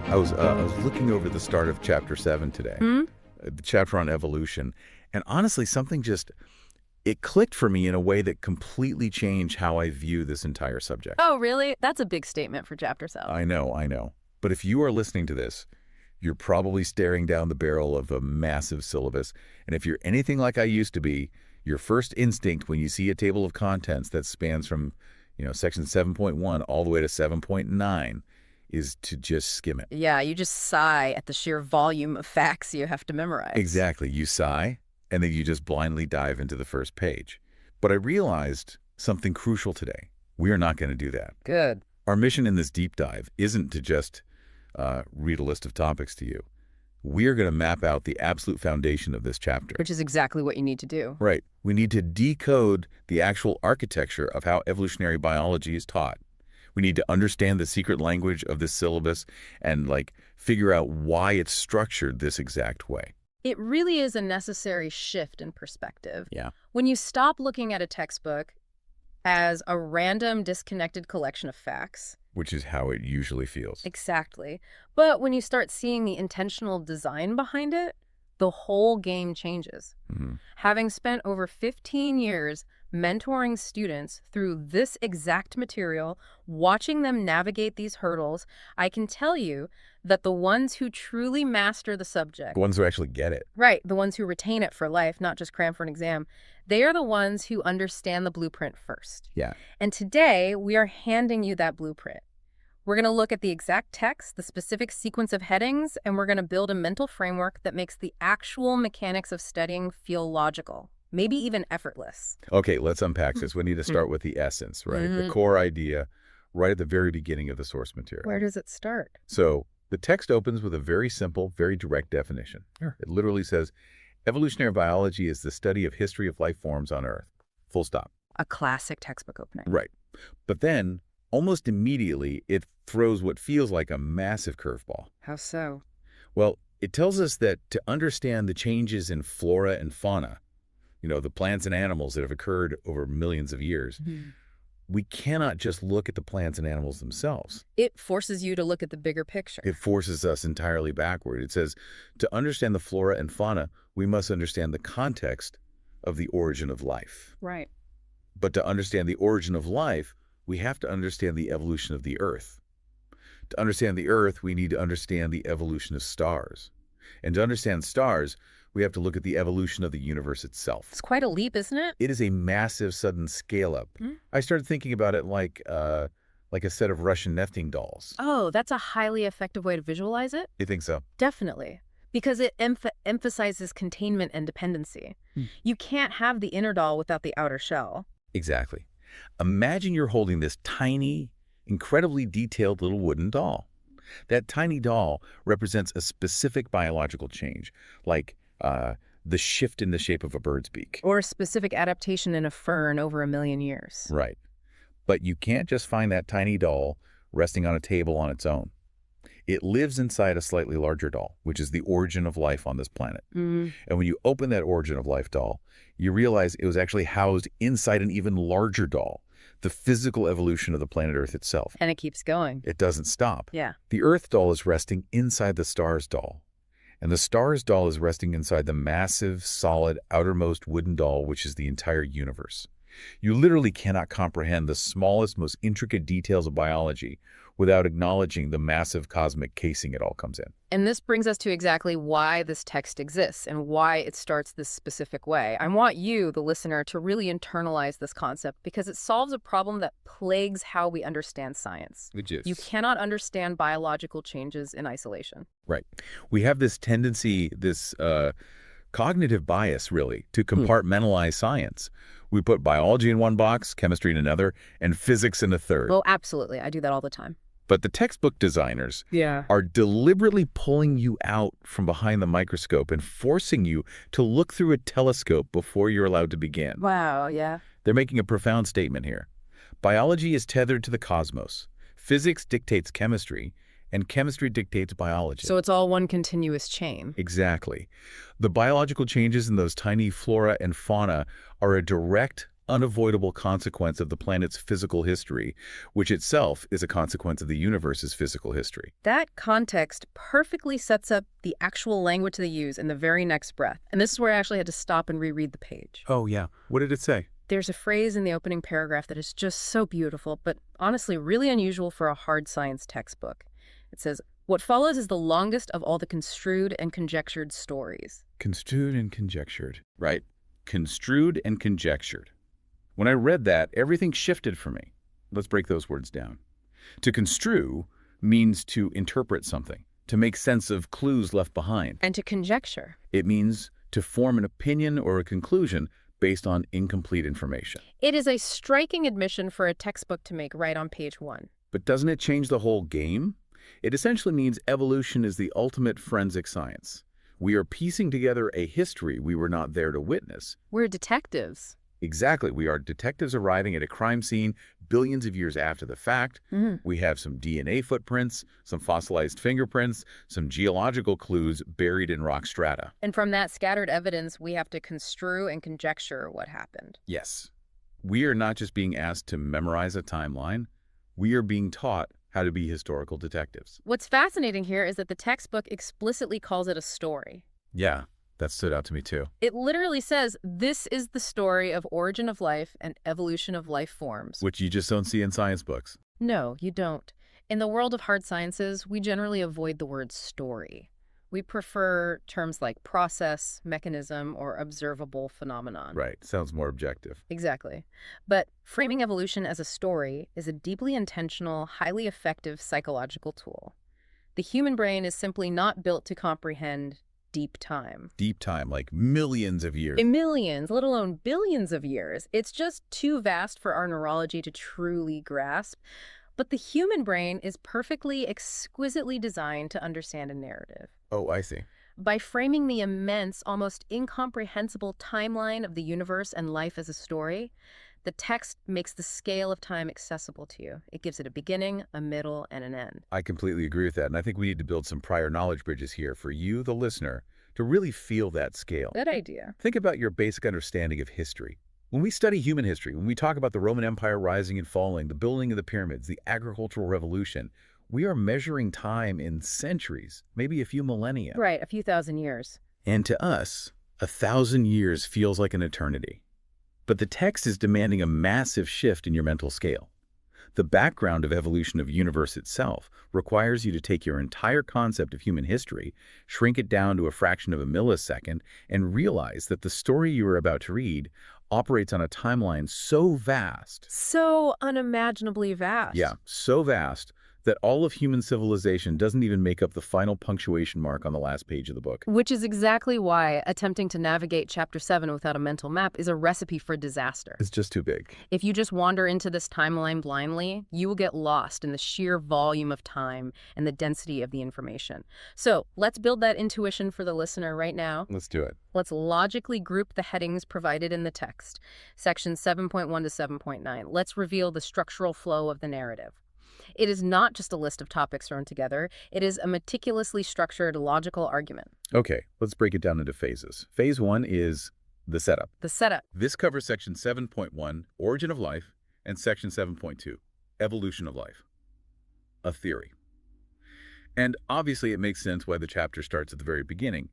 I was looking over the start of Chapter 7 today, the chapter on evolution, and honestly, it clicked for me in a way that completely changed how I view this entire subject. Oh, really? That's a big statement for Chapter 7. I know. But if you are listening to this, you're probably staring down the barrel of a massive syllabus, and if you're anything like I used to be, your first instinct when you see a table of contents that spans from, section 7.1 all the way to 7.9 is to just skim it. Yeah, you just sigh at the sheer volume of facts you have to memorize. Exactly. You sigh, and then you just blindly dive into the first page. But I realized something crucial today. We are not going to do that. Good. Our mission in this deep dive isn't to just read a list of topics to you. We are going to map out the absolute foundation of this chapter. Which is exactly what you need to do. Right. We need to decode the actual architecture of how evolutionary biology is taught. We need to understand the secret language of this syllabus and, figure out why it's structured this exact way. It really is a necessary shift in perspective. Yeah. When you stop looking at a textbook as a random, disconnected collection of facts. Which is how it usually feels. Exactly. But when you start seeing the intentional design behind it, the whole game changes. Mm-hmm. Having spent over 15 years mentoring students through this exact material, watching them navigate these hurdles, I can tell you that the ones who truly master the subject, The ones who actually get it. right, the ones who retain it for life, not just cram for an exam, they are the ones who understand the blueprint first. Yeah. And today, we are handing you that blueprint. We're going to look at the exact text, the specific sequence of headings, and we're going to build a mental framework that makes the actual mechanics of studying feel logical, maybe even effortless. Okay, let's unpack this. We need to start with the essence, right? The core idea right at the very beginning of the source material. Where does it start? So the text opens with a very simple, very direct definition. Sure. It literally says, evolutionary biology is the study of history of life forms on Earth. Full stop. A classic textbook opening. Right. But then, almost immediately, it throws what feels like a massive curveball. How so? Well, it tells us that to understand the changes in flora and fauna, the plants and animals that have occurred over millions of years, we cannot just look at the plants and animals themselves. It forces you to look at the bigger picture. It forces us entirely backward. It says, to understand the flora and fauna, we must understand the context of the origin of life. Right. But to understand the origin of life, we have to understand the evolution of the Earth. To understand the Earth, we need to understand the evolution of stars. And to understand stars, we have to look at the evolution of the universe itself. It's quite a leap, isn't it? It is a massive, sudden scale-up. I started thinking about it like a set of Russian nesting dolls. Oh, that's a highly effective way to visualize it? You think so? Definitely. Because it emphasizes containment and dependency. You can't have the inner doll without the outer shell. Exactly. Imagine you're holding this tiny, incredibly detailed little wooden doll. That tiny doll represents a specific biological change, like the shift in the shape of a bird's beak. Or a specific adaptation in a fern over 1 million years. Right. But you can't just find that tiny doll resting on a table on its own. It lives inside a slightly larger doll, which is the origin of life on this planet. And when you open that origin of life doll, you realize it was actually housed inside an even larger doll, the physical evolution of the planet Earth itself. And it keeps going. It doesn't stop. Yeah. The Earth doll is resting inside the stars doll. And the stars doll is resting inside the massive, solid, outermost wooden doll, which is the entire universe. You literally cannot comprehend the smallest, most intricate details of biology without acknowledging the massive cosmic casing it all comes in. And this brings us to exactly why this text exists and why it starts this specific way. I want you, the listener, to really internalize this concept because it solves a problem that plagues how we understand science. Which is? You cannot understand biological changes in isolation. Right. We have this tendency, this cognitive bias, really, to compartmentalize science. We put biology in one box, chemistry in another, and physics in a third. Oh, absolutely. I do that all the time. But the textbook designers are deliberately pulling you out from behind the microscope and forcing you to look through a telescope before you're allowed to begin. Wow, yeah. They're making a profound statement here. Biology is tethered to the cosmos. Physics dictates chemistry, and chemistry dictates biology. So it's all one continuous chain. Exactly. The biological changes in those tiny flora and fauna are a direct, unavoidable consequence of the planet's physical history, which itself is a consequence of the universe's physical history. That context perfectly sets up the actual language they use in the very next breath. And this is where I actually had to stop and reread the page. Oh, yeah. What did it say? There's a phrase in the opening paragraph that is just so beautiful, but honestly really unusual for a hard science textbook. It says, "What follows is the longest of all the construed and conjectured stories." Construed and conjectured. Right. Construed and conjectured. When I read that, everything shifted for me. Let's break those words down. To construe means to interpret something, to make sense of clues left behind. And to conjecture. It means to form an opinion or a conclusion based on incomplete information. It is a striking admission for a textbook to make right on page 1. But doesn't it change the whole game? It essentially means evolution is the ultimate forensic science. We are piecing together a history we were not there to witness. We're detectives. Exactly. We are detectives arriving at a crime scene billions of years after the fact. We have some DNA footprints, some fossilized fingerprints, some geological clues buried in rock strata. And from that scattered evidence, we have to construe and conjecture what happened. Yes. We are not just being asked to memorize a timeline. We are being taught how to be historical detectives. What's fascinating here is that the textbook explicitly calls it a story. Yeah, that stood out to me too. It literally says, this is the story of origin of life and evolution of life forms. Which you just don't see in science books. No, you don't. In the world of hard sciences, we generally avoid the word story. We prefer terms like process, mechanism, or observable phenomenon. Right. Sounds more objective. Exactly. But framing evolution as a story is a deeply intentional, highly effective psychological tool. The human brain is simply not built to comprehend deep time. Deep time, like millions of years. Millions, let alone billions of years. It's just too vast for our neurology to truly grasp. But the human brain is perfectly, exquisitely designed to understand a narrative. Oh, I see. By framing the immense, almost incomprehensible timeline of the universe and life as a story, the text makes the scale of time accessible to you. It gives it a beginning, a middle, and an end. I completely agree with that, and I think we need to build some prior knowledge bridges here for you, the listener, to really feel that scale. Good idea. Think about your basic understanding of history. When we study human history, when we talk about the Roman Empire rising and falling, the building of the pyramids, the agricultural revolution, we are measuring time in centuries, maybe a few millennia. Right, a few thousand years. And to us, 1,000 years feels like an eternity. But the text is demanding a massive shift in your mental scale. The background of evolution of the universe itself requires you to take your entire concept of human history, shrink it down to a fraction of a millisecond, and realize that the story you are about to read operates on a timeline so vast. So unimaginably vast. Yeah, so vast that all of human civilization doesn't even make up the final punctuation mark on the last page of the book. Which is exactly why attempting to navigate Chapter 7 without a mental map is a recipe for disaster. It's just too big. If you just wander into this timeline blindly, you will get lost in the sheer volume of time and the density of the information. So let's build that intuition for the listener right now. Let's do it. Let's logically group the headings provided in the text, sections 7.1 to 7.9. Let's reveal the structural flow of the narrative. It is not just a list of topics thrown together. It is a meticulously structured logical argument. Okay, let's break it down into phases. Phase 1 is the setup. The setup. This covers section 7.1, origin of life, and section 7.2, evolution of life. A theory. And obviously it makes sense why the chapter starts at the very beginning.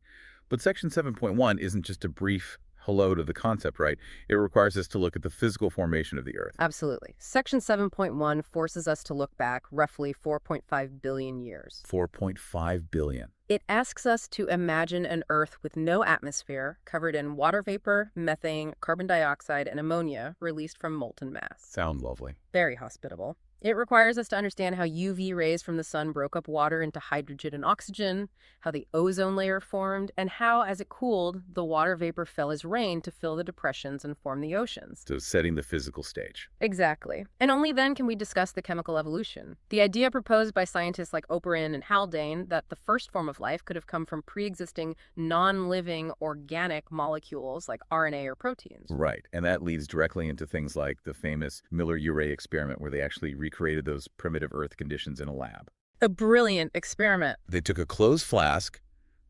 But section 7.1 isn't just a brief hello to the concept, right? It requires us to look at the physical formation of the Earth. Absolutely. Section 7.1 forces us to look back roughly 4.5 billion years. 4.5 billion. It asks us to imagine an Earth with no atmosphere, covered in water vapor, methane, carbon dioxide, and ammonia released from molten mass. Sound lovely. Very hospitable. It requires us to understand how UV rays from the sun broke up water into hydrogen and oxygen, how the ozone layer formed, and how, as it cooled, the water vapor fell as rain to fill the depressions and form the oceans. So setting the physical stage. Exactly. And only then can we discuss the chemical evolution. The idea proposed by scientists like Oparin and Haldane that the first form of life could have come from pre-existing non-living organic molecules like RNA or proteins. Right. And that leads directly into things like the famous Miller-Urey experiment where they actually recreated those primitive Earth conditions in a lab. A brilliant experiment. They took a closed flask,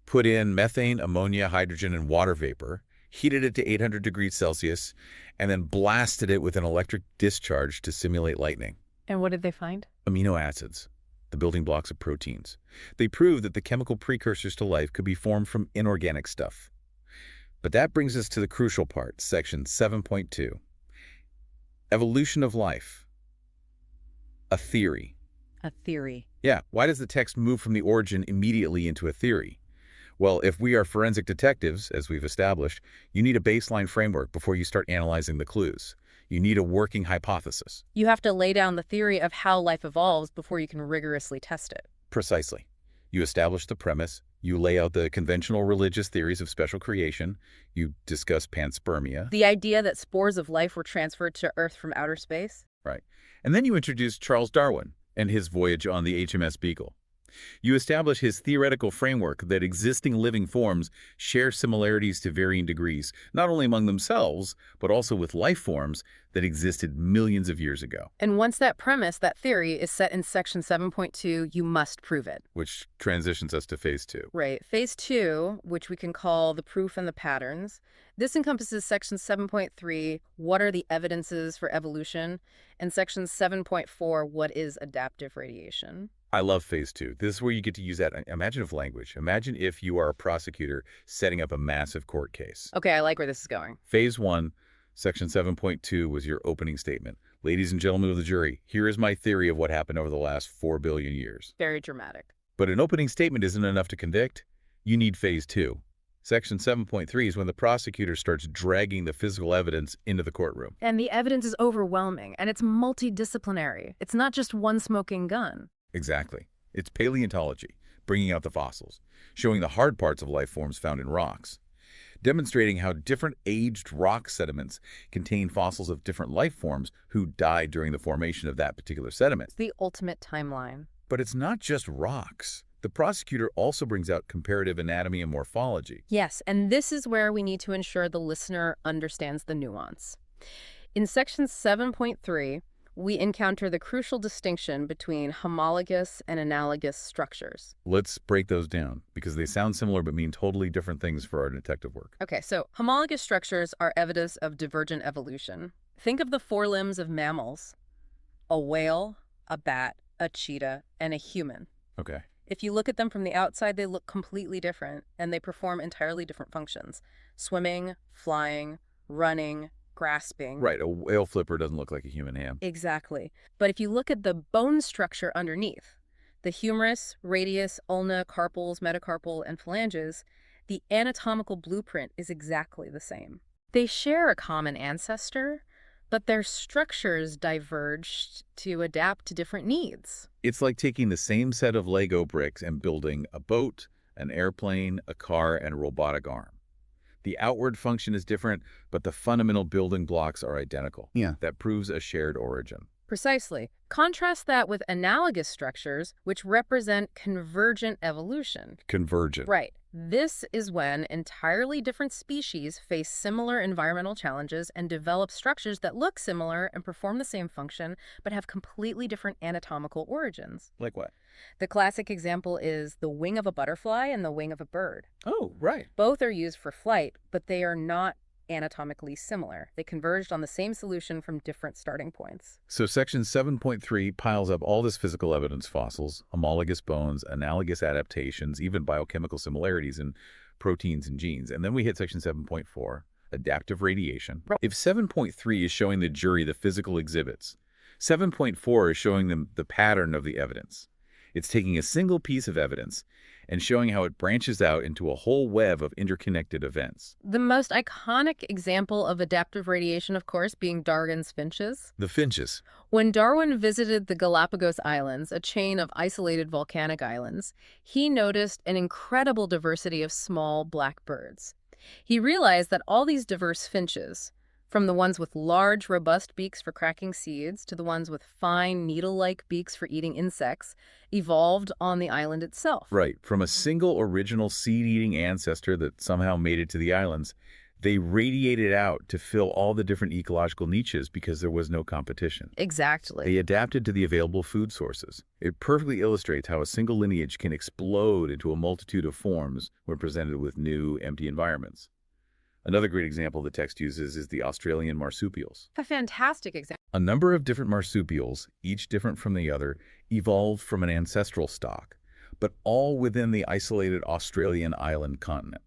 put in methane, ammonia, hydrogen, and water vapor, heated it to 800 degrees Celsius, and then blasted it with an electric discharge to simulate lightning. And what did they find? Amino acids, the building blocks of proteins. They proved that the chemical precursors to life could be formed from inorganic stuff. But that brings us to the crucial part, section 7.2. Evolution of life. A theory. A theory. Yeah, why does the text move from the origin immediately into a theory? Well, if we are forensic detectives, as we've established, you need a baseline framework before you start analyzing the clues. You need a working hypothesis. You have to lay down the theory of how life evolves before you can rigorously test it. Precisely. You establish the premise, you lay out the conventional religious theories of special creation, you discuss panspermia. The idea that spores of life were transferred to Earth from outer space? Right. And then you introduce Charles Darwin and his voyage on the HMS Beagle. You establish his theoretical framework that existing living forms share similarities to varying degrees, not only among themselves, but also with life forms that existed millions of years ago. And once that premise, that theory, is set in section 7.2, you must prove it. Which transitions us to phase 2. Right. Phase 2, which we can call the proof and the patterns. This encompasses section 7.3, what are the evidences for evolution, and section 7.4, what is adaptive radiation. I love phase 2. This is where you get to use that imaginative language. Imagine if you are a prosecutor setting up a massive court case. Okay, I like where this is going. Phase 1, section 7.2 was your opening statement. Ladies and gentlemen of the jury, here is my theory of what happened over the last 4 billion years. Very dramatic. But an opening statement isn't enough to convict. You need phase 2. Section 7.3 is when the prosecutor starts dragging the physical evidence into the courtroom. And the evidence is overwhelming, and it's multidisciplinary. It's not just one smoking gun. Exactly. It's paleontology, bringing out the fossils, showing the hard parts of life forms found in rocks, demonstrating how different aged rock sediments contain fossils of different life forms who died during the formation of that particular sediment. It's the ultimate timeline. But it's not just rocks. The prosecutor also brings out comparative anatomy and morphology. Yes, and this is where we need to ensure the listener understands the nuance. In section 7.3, we encounter the crucial distinction between homologous and analogous structures. Let's break those down, because they sound similar but mean totally different things for our detective work. Okay, so homologous structures are evidence of divergent evolution. Think of the forelimbs of mammals: a whale, a bat, a cheetah, and a human. Okay. If you look at them from the outside, they look completely different, and they perform entirely different functions: swimming, flying, running, grasping. Right, a whale flipper doesn't look like a human ham. Exactly. But if you look at the bone structure underneath, the humerus, radius, ulna, carpals, metacarpal, and phalanges, the anatomical blueprint is exactly the same. They share a common ancestor, but their structures diverged to adapt to different needs. It's like taking the same set of Lego bricks and building a boat, an airplane, a car, and a robotic arm. The outward function is different, but the fundamental building blocks are identical. Yeah. That proves a shared origin. Precisely. Contrast that with analogous structures, which represent convergent evolution. Convergent. Right. This is when entirely different species face similar environmental challenges and develop structures that look similar and perform the same function, but have completely different anatomical origins. Like what? The classic example is the wing of a butterfly and the wing of a bird. Oh, right. Both are used for flight, but they are not anatomically similar. They converged on the same solution from different starting points. So section 7.3 piles up all this physical evidence: fossils, homologous bones, analogous adaptations, even biochemical similarities in proteins and genes. And then we hit section 7.4, adaptive radiation. If 7.3 is showing the jury the physical exhibits, 7.4 is showing them the pattern of the evidence. It's taking a single piece of evidence and showing how it branches out into a whole web of interconnected events. The most iconic example of adaptive radiation, of course, being Darwin's Finches. The Finches. When Darwin visited the Galapagos Islands, a chain of isolated volcanic islands, he noticed an incredible diversity of small black birds. He realized that all these diverse finches, from the ones with large, robust beaks for cracking seeds to the ones with fine, needle-like beaks for eating insects, evolved on the island itself. Right. From a single original seed-eating ancestor that somehow made it to the islands, they radiated out to fill all the different ecological niches because there was no competition. Exactly. They adapted to the available food sources. It perfectly illustrates how a single lineage can explode into a multitude of forms when presented with new, empty environments. Another great example the text uses is the Australian marsupials. A fantastic example. A number of different marsupials, each different from the other, evolved from an ancestral stock, but all within the isolated Australian island continent.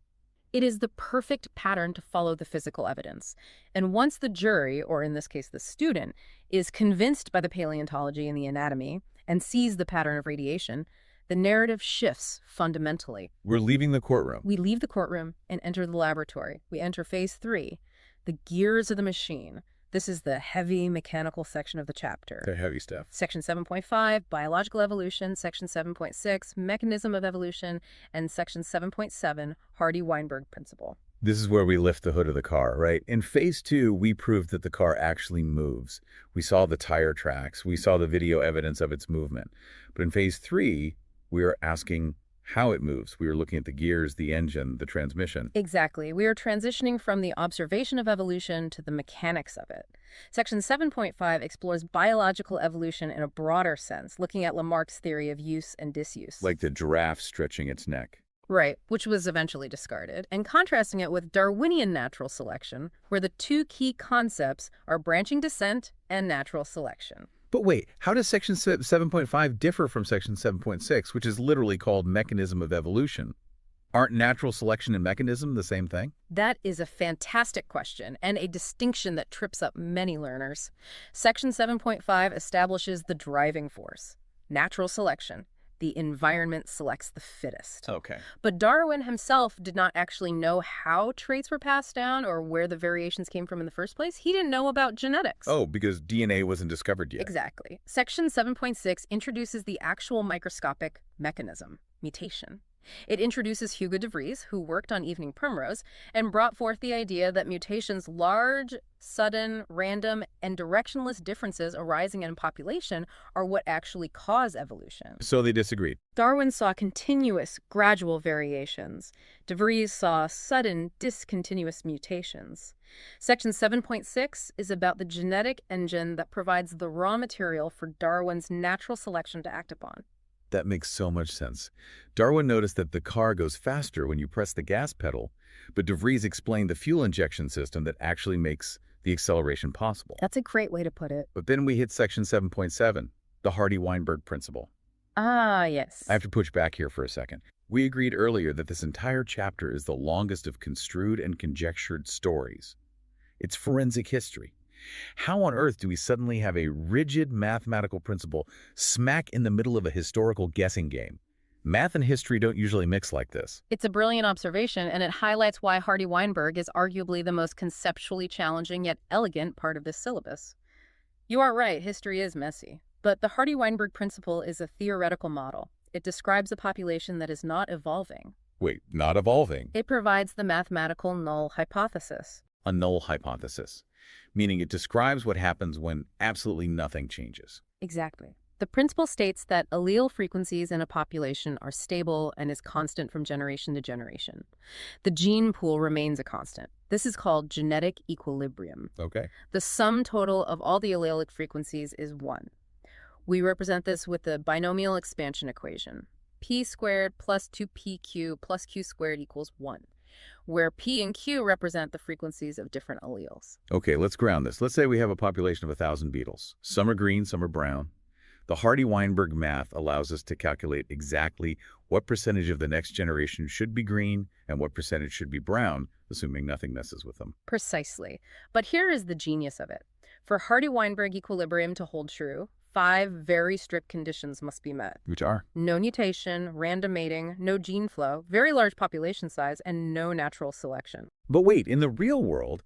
It is the perfect pattern to follow the physical evidence. And once the jury, or in this case the student, is convinced by the paleontology and the anatomy and sees the pattern of radiation, the narrative shifts fundamentally. We're leaving the courtroom. We leave the courtroom and enter the laboratory. We enter phase 3, the gears of the machine. This is the heavy mechanical section of the chapter. The heavy stuff. Section 7.5, Biological Evolution, Section 7.6, Mechanism of Evolution, and Section 7.7, Hardy-Weinberg Principle. This is where we lift the hood of the car, right? In phase 2, we proved that the car actually moves. We saw the tire tracks. We saw the video evidence of its movement. But in phase 3, we are asking how it moves. We are looking at the gears, the engine, the transmission. Exactly. We are transitioning from the observation of evolution to the mechanics of it. Section 7.5 explores biological evolution in a broader sense, looking at Lamarck's theory of use and disuse. Like the giraffe stretching its neck. Right, which was eventually discarded, and contrasting it with Darwinian natural selection, where the two key concepts are branching descent and natural selection. But wait, how does Section 7.5 differ from Section 7.6, which is literally called Mechanism of Evolution? Aren't natural selection and mechanism the same thing? That is a fantastic question, and a distinction that trips up many learners. Section 7.5 establishes the driving force, natural selection. The environment selects the fittest. Okay. But Darwin himself did not actually know how traits were passed down or where the variations came from in the first place. He didn't know about genetics. Oh, because DNA wasn't discovered yet. Exactly. Section 7.6 introduces the actual microscopic mechanism, mutation. It introduces Hugo de Vries, who worked on evening primrose, and brought forth the idea that mutations, large, sudden, random, and directionless differences arising in population are what actually cause evolution. So they disagreed. Darwin saw continuous, gradual variations. De Vries saw sudden, discontinuous mutations. Section 7.6 is about the genetic engine that provides the raw material for Darwin's natural selection to act upon. That makes so much sense. Darwin noticed that the car goes faster when you press the gas pedal, but De Vries explained the fuel injection system that actually makes the acceleration possible. That's a great way to put it. But then we hit Section 7.7, the Hardy-Weinberg Principle. Ah, yes. I have to push back here for a second. We agreed earlier that this entire chapter is the longest of construed and conjectured stories. It's forensic history. How on earth do we suddenly have a rigid mathematical principle smack in the middle of a historical guessing game? Math and history don't usually mix like this. It's a brilliant observation, and it highlights why Hardy-Weinberg is arguably the most conceptually challenging yet elegant part of this syllabus. You are right, history is messy. But the Hardy-Weinberg Principle is a theoretical model. It describes a population that is not evolving. Wait, not evolving? It provides the mathematical null hypothesis. A null hypothesis, meaning it describes what happens when absolutely nothing changes. Exactly. The principle states that allele frequencies in a population are stable and is constant from generation to generation. The gene pool remains a constant. This is called genetic equilibrium. Okay. The sum total of all the allelic frequencies is 1. We represent this with the binomial expansion equation. P squared plus 2pq plus q squared equals 1, where p and q represent the frequencies of different alleles. Okay, let's ground this. Let's say we have a population of 1,000 beetles. Some are green, some are brown. The Hardy-Weinberg math allows us to calculate exactly what percentage of the next generation should be green and what percentage should be brown, assuming nothing messes with them. Precisely. But here is the genius of it. For Hardy-Weinberg equilibrium to hold true, 5 very strict conditions must be met. Which are? No mutation, random mating, no gene flow, very large population size, and no natural selection. But wait, in the real world,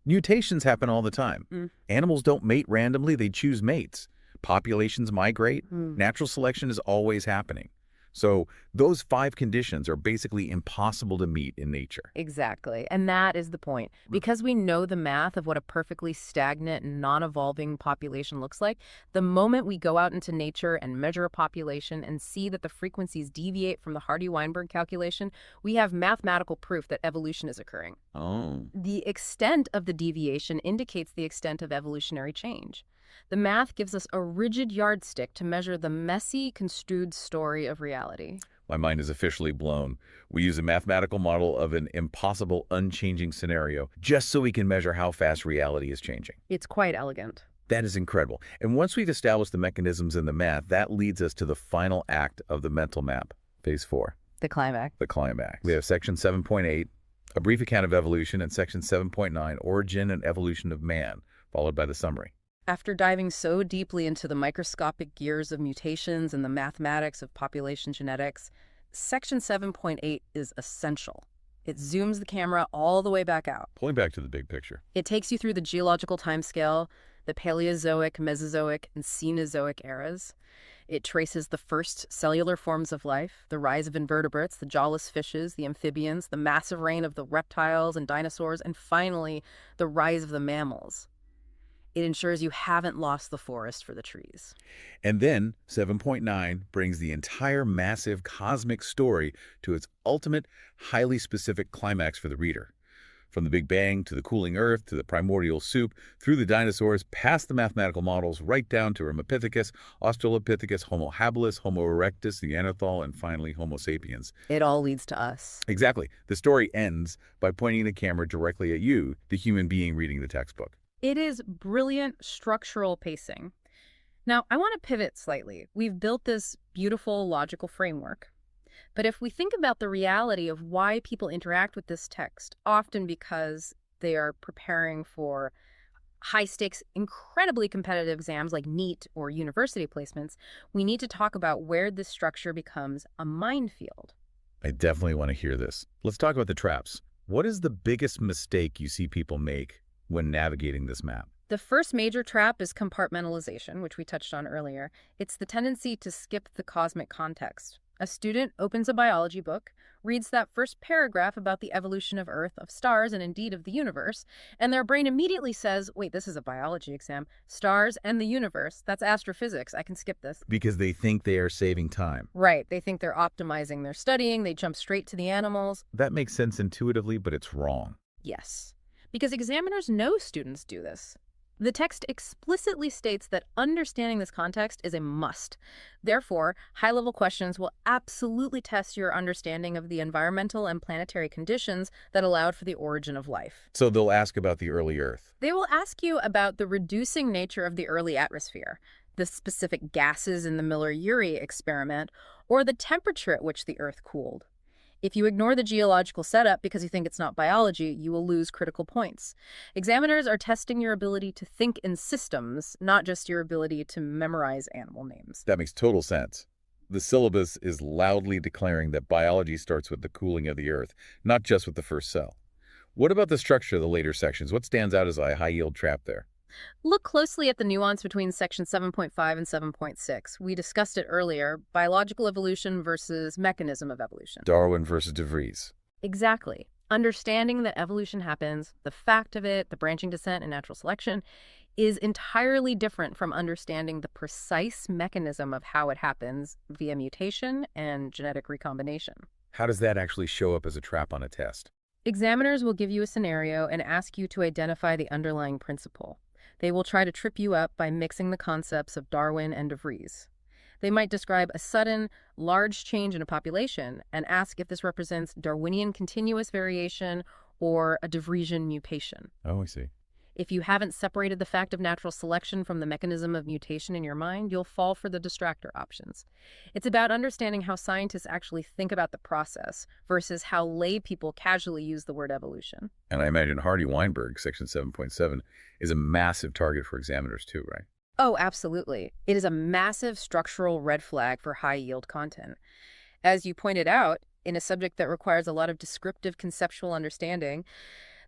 mutations happen all the time. Animals don't mate randomly, they choose mates. Populations migrate. Natural selection is always happening. So those 5 conditions are basically impossible to meet in nature. Exactly. And that is the point. Because we know the math of what a perfectly stagnant, non-evolving population looks like, the moment we go out into nature and measure a population and see that the frequencies deviate from the Hardy-Weinberg calculation, we have mathematical proof that evolution is occurring. Oh. The extent of the deviation indicates the extent of evolutionary change. The math gives us a rigid yardstick to measure the messy, construed story of reality. My mind is officially blown. We use a mathematical model of an impossible, unchanging scenario just so we can measure how fast reality is changing. It's quite elegant. That is incredible. And once we've established the mechanisms in the math, that leads us to the final act of the mental map, phase 4. The climax. The climax. We have section 7.8, a brief account of evolution, and section 7.9, origin and evolution of man, followed by the summary. After diving so deeply into the microscopic gears of mutations and the mathematics of population genetics, section 7.8 is essential. It zooms the camera all the way back out. Pulling back to the big picture. It takes you through the geological timescale, the Paleozoic, Mesozoic, and Cenozoic eras. It traces the first cellular forms of life, the rise of invertebrates, the jawless fishes, the amphibians, the massive reign of the reptiles and dinosaurs, and finally, the rise of the mammals. It ensures you haven't lost the forest for the trees. And then 7.9 brings the entire massive cosmic story to its ultimate, highly specific climax for the reader. From the Big Bang to the cooling Earth to the primordial soup, through the dinosaurs, past the mathematical models, right down to Ramapithecus, Australopithecus, Homo habilis, Homo erectus, Neanderthal, and finally Homo sapiens. It all leads to us. Exactly. The story ends by pointing the camera directly at you, the human being reading the textbook. It is brilliant structural pacing. Now, I want to pivot slightly. We've built this beautiful logical framework. But if we think about the reality of why people interact with this text, often because they are preparing for high-stakes, incredibly competitive exams like Neet or university placements, we need to talk about where this structure becomes a minefield. I definitely want to hear this. Let's talk about the traps. What is the biggest mistake you see people make when navigating this map? The first major trap is compartmentalization, which we touched on earlier. It's the tendency to skip the cosmic context. A student opens a biology book, reads that first paragraph about the evolution of Earth, of stars, and indeed of the universe, and their brain immediately says, wait, this is a biology exam. Stars and the universe, that's astrophysics. I can skip this. Because they think they are saving time. Right. They think they're optimizing their studying. They jump straight to the animals. That makes sense intuitively, but it's wrong. Yes. Because examiners know students do this. The text explicitly states that understanding this context is a must. Therefore, high-level questions will absolutely test your understanding of the environmental and planetary conditions that allowed for the origin of life. So they'll ask about the early Earth. They will ask you about the reducing nature of the early atmosphere, the specific gases in the Miller-Urey experiment, or the temperature at which the Earth cooled. If you ignore the geological setup because you think it's not biology, you will lose critical points. Examiners are testing your ability to think in systems, not just your ability to memorize animal names. That makes total sense. The syllabus is loudly declaring that biology starts with the cooling of the Earth, not just with the first cell. What about the structure of the later sections? What stands out as a high-yield trap there? Look closely at the nuance between section 7.5 and 7.6. We discussed it earlier, biological evolution versus mechanism of evolution. Darwin versus De Vries. Exactly. Understanding that evolution happens, the fact of it, the branching descent and natural selection, is entirely different from understanding the precise mechanism of how it happens via mutation and genetic recombination. How does that actually show up as a trap on a test? Examiners will give you a scenario and ask you to identify the underlying principle. They will try to trip you up by mixing the concepts of Darwin and De Vries. They might describe a sudden, large change in a population and ask if this represents Darwinian continuous variation or a De Vriesian mutation. Oh, I see. If you haven't separated the fact of natural selection from the mechanism of mutation in your mind, you'll fall for the distractor options. It's about understanding how scientists actually think about the process versus how lay people casually use the word evolution. And I imagine Hardy-Weinberg, section 7.7, is a massive target for examiners too, right? Oh, absolutely. It is a massive structural red flag for high-yield content. As you pointed out, in a subject that requires a lot of descriptive conceptual understanding,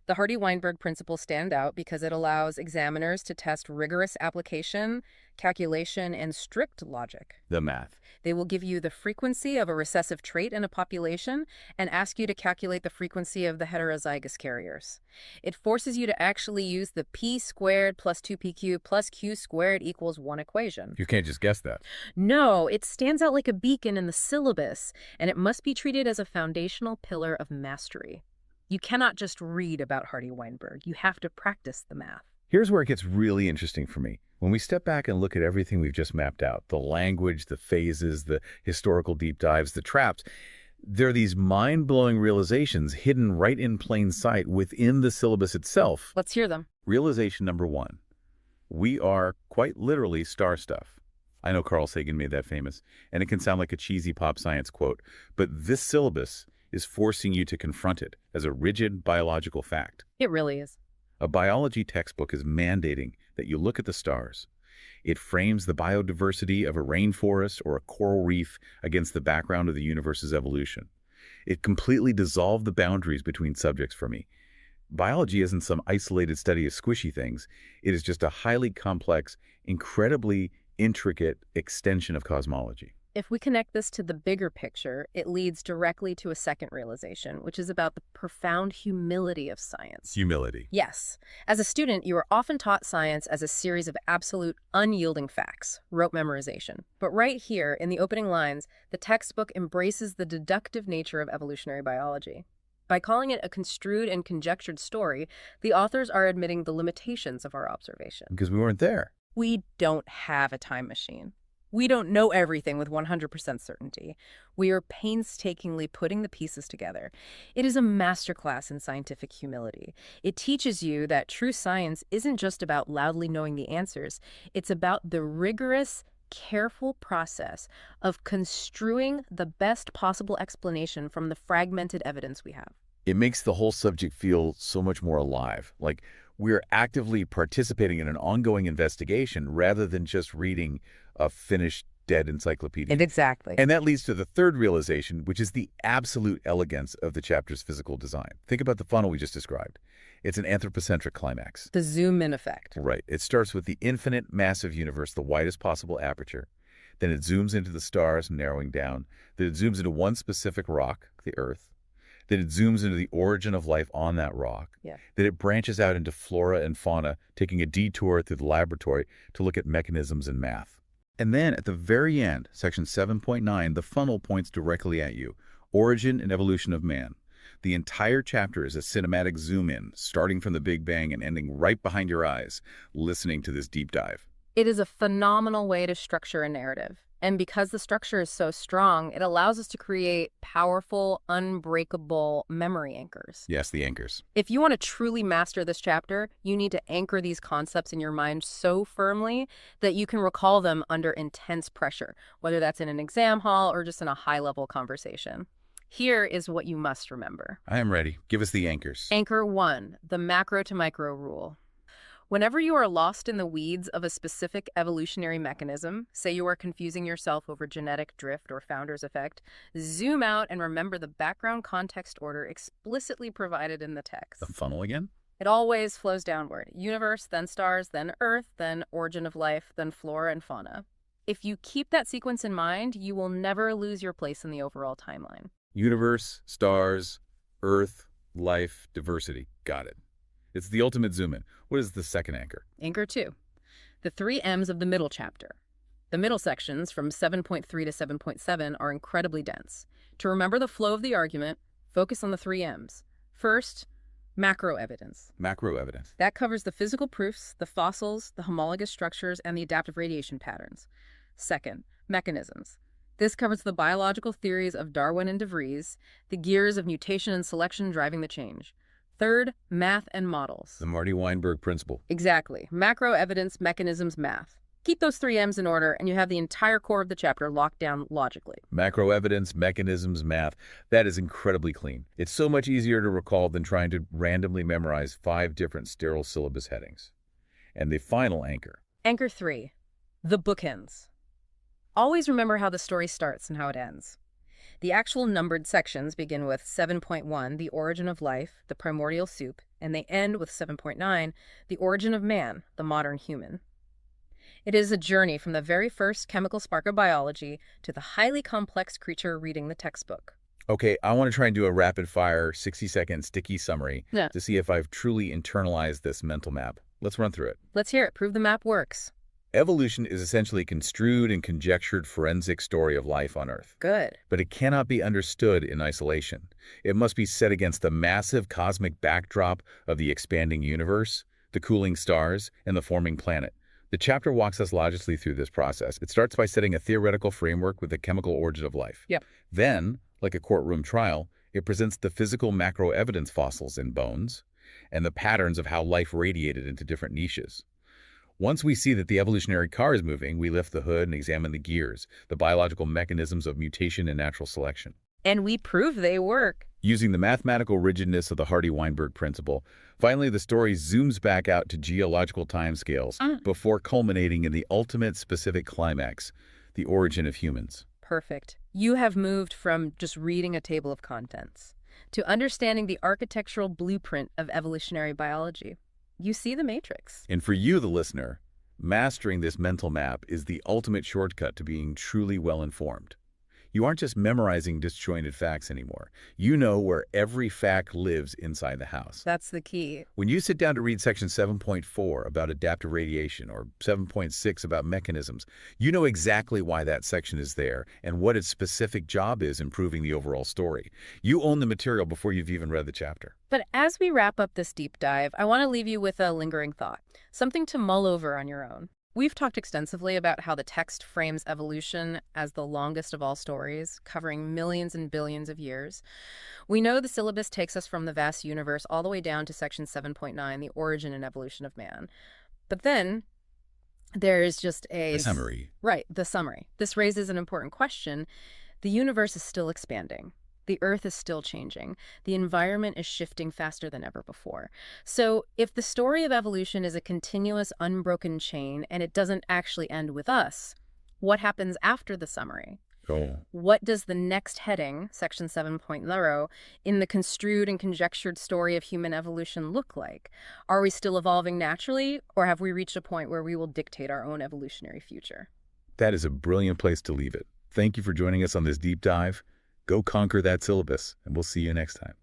the Hardy-Weinberg Principle stand out because it allows examiners to test rigorous application, calculation, and strict logic. The math. They will give you the frequency of a recessive trait in a population and ask you to calculate the frequency of the heterozygous carriers. It forces you to actually use the p squared plus 2pq plus q squared equals 1 equation. You can't just guess that. No, it stands out like a beacon in the syllabus, and it must be treated as a foundational pillar of mastery. You cannot just read about Hardy-Weinberg. You have to practice the math. Here's where it gets really interesting for me. When we step back and look at everything we've just mapped out, the language, the phases, the historical deep dives, the traps, there are these mind-blowing realizations hidden right in plain sight within the syllabus itself. Let's hear them. Realization number 1. We are, quite literally, star stuff. I know Carl Sagan made that famous, and it can sound like a cheesy pop science quote, but this syllabus is forcing you to confront it as a rigid biological fact. It really is. A biology textbook is mandating that you look at the stars. It frames the biodiversity of a rainforest or a coral reef against the background of the universe's evolution. It completely dissolved the boundaries between subjects for me. Biology isn't some isolated study of squishy things. It is just a highly complex, incredibly intricate extension of cosmology. If we connect this to the bigger picture, it leads directly to a second realization, which is about the profound humility of science. Humility. Yes. As a student, you are often taught science as a series of absolute, unyielding facts, rote memorization. But right here, in the opening lines, the textbook embraces the deductive nature of evolutionary biology. By calling it a construed and conjectured story, the authors are admitting the limitations of our observation. Because we weren't there. We don't have a time machine. We don't know everything with 100% certainty. We are painstakingly putting the pieces together. It is a masterclass in scientific humility. It teaches you that true science isn't just about loudly knowing the answers. It's about the rigorous, careful process of construing the best possible explanation from the fragmented evidence we have. It makes the whole subject feel so much more alive. Like we're actively participating in an ongoing investigation rather than just reading a finished dead encyclopedia. Exactly. And that leads to the third realization, which is the absolute elegance of the chapter's physical design. Think about the funnel we just described. It's an anthropocentric climax. The zoom-in effect. Right. It starts with the infinite, massive universe, the widest possible aperture. Then it zooms into the stars, narrowing down. Then it zooms into one specific rock, the Earth. Then it zooms into the origin of life on that rock. Yeah. Then it branches out into flora and fauna, taking a detour through the laboratory to look at mechanisms and math. And then at the very end, section 7.9, the funnel points directly at you. Origin and evolution of man. The entire chapter is a cinematic zoom-in, starting from the Big Bang and ending right behind your eyes, listening to this deep dive. It is a phenomenal way to structure a narrative. And because the structure is so strong, it allows us to create powerful, unbreakable memory anchors. Yes, the anchors. If you want to truly master this chapter, you need to anchor these concepts in your mind so firmly that you can recall them under intense pressure, whether that's in an exam hall or just in a high-level conversation. Here is what you must remember. I am ready. Give us the anchors. Anchor 1, the macro to micro rule. Whenever you are lost in the weeds of a specific evolutionary mechanism, say you are confusing yourself over genetic drift or founder's effect, zoom out and remember the background context order explicitly provided in the text. The funnel again? It always flows downward. Universe, then stars, then Earth, then origin of life, then flora and fauna. If you keep that sequence in mind, you will never lose your place in the overall timeline. Universe, stars, Earth, life, diversity. Got it. It's the ultimate zoom-in. What is the second anchor? Anchor 2. The 3 M's of the middle chapter. The middle sections from 7.3 to 7.7 are incredibly dense. To remember the flow of the argument, focus on the 3 M's. First, macro evidence. Macro evidence. That covers the physical proofs, the fossils, the homologous structures, and the adaptive radiation patterns. Second, mechanisms. This covers the biological theories of Darwin and Vries, the gears of mutation and selection driving the change. Third, math and models. The Hardy-Weinberg Principle. Exactly. Macro evidence, mechanisms, math. Keep those 3 M's in order, and you have the entire core of the chapter locked down logically. Macro evidence, mechanisms, math. That is incredibly clean. It's so much easier to recall than trying to randomly memorize 5 different sterile syllabus headings. And the final anchor. Anchor 3. The bookends. Always remember how the story starts and how it ends. The actual numbered sections begin with 7.1, the origin of life, the primordial soup, and they end with 7.9, the origin of man, the modern human. It is a journey from the very first chemical spark of biology to the highly complex creature reading the textbook. Okay, I want to try and do a rapid-fire, 60-second sticky summary to see if I've truly internalized this mental map. Let's run through it. Let's hear it. Prove the map works. Evolution is essentially a construed and conjectured forensic story of life on Earth. Good. But it cannot be understood in isolation. It must be set against the massive cosmic backdrop of the expanding universe, the cooling stars, and the forming planet. The chapter walks us logically through this process. It starts by setting a theoretical framework with the chemical origin of life. Yep. Then, like a courtroom trial, it presents the physical macro-evidence fossils in bones and the patterns of how life radiated into different niches. Once we see that the evolutionary car is moving, we lift the hood and examine the gears, the biological mechanisms of mutation and natural selection. And we prove they work. Using the mathematical rigidness of the Hardy-Weinberg Principle, finally the story zooms back out to geological timescales before culminating in the ultimate specific climax, the origin of humans. Perfect. You have moved from just reading a table of contents to understanding the architectural blueprint of evolutionary biology. You see the matrix. And for you, the listener, mastering this mental map is the ultimate shortcut to being truly well-informed. You aren't just memorizing disjointed facts anymore. You know where every fact lives inside the house. That's the key. When you sit down to read section 7.4 about adaptive radiation or 7.6 about mechanisms, you know exactly why that section is there and what its specific job is in proving the overall story. You own the material before you've even read the chapter. But as we wrap up this deep dive, I want to leave you with a lingering thought, something to mull over on your own. We've talked extensively about how the text frames evolution as the longest of all stories, covering millions and billions of years. We know the syllabus takes us from the vast universe all the way down to section 7.9, the origin and evolution of man. But then there is just a summary. Right, the summary. This raises an important question. The universe is still expanding. The Earth is still changing. The environment is shifting faster than ever before. So if the story of evolution is a continuous, unbroken chain and it doesn't actually end with us, what happens after the summary? Oh. What does the next heading, section 7.0, in the construed and conjectured story of human evolution look like? Are we still evolving naturally, or have we reached a point where we will dictate our own evolutionary future? That is a brilliant place to leave it. Thank you for joining us on this deep dive. Go conquer that syllabus, and we'll see you next time.